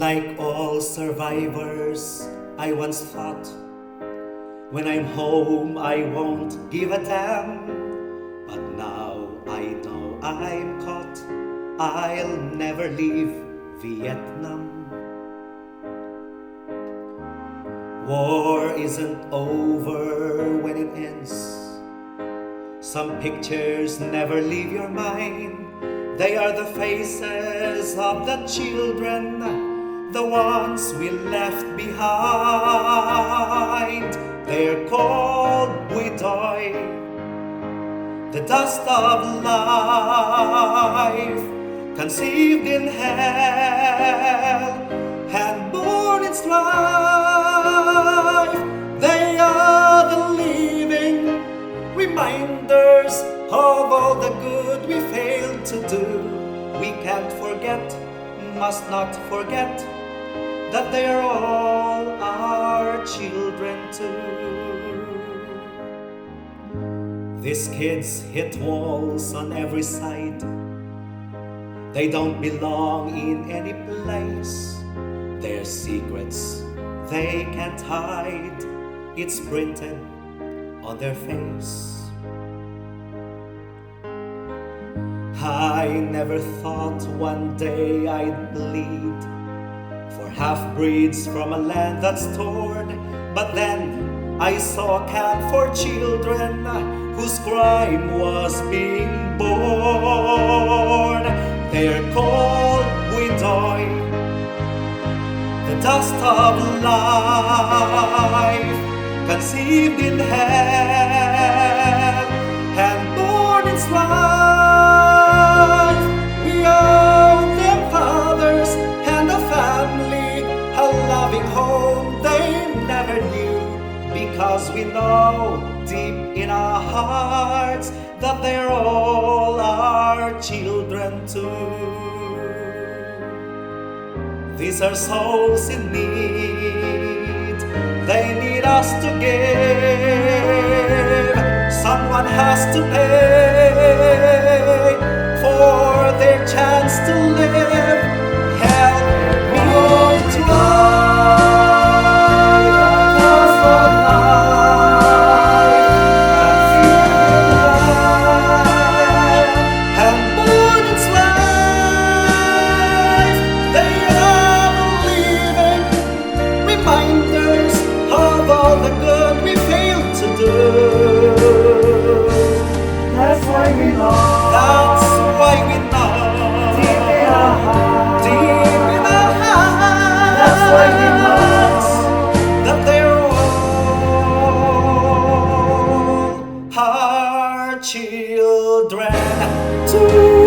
Like all survivors, I once thought, when I'm home I won't give a damn. But now I know I'm caught, I'll never leave Vietnam. War isn't over when it ends. Some pictures never leave your mind. They are the faces of the children, the ones we left behind. They're called Bui Doi, the dust of life, conceived in hell and born in strife. They are the living reminders of all the good we failed to do. We can't forget, must not forget, that they are all our children too. These kids hit walls on every side. They don't belong in any place. Their secrets they can't hide. It's printed on their face. I never thought one day I'd bleed for half-breeds from a land that's torn. But then I saw a camp for children whose crime was being born. They're called Bui Doi, the dust of life, conceived in hell and born in strife. We owe them fathers and a family, a loving home they never knew, because we know deep in our hearts that they're all our children too. These are souls in need, they need us to give. Someone has to pay for their chance to live. Help me to That's why we know. That's why we know. Deep in our hearts. Deep in our hearts. That's why we know. That they're all our children too.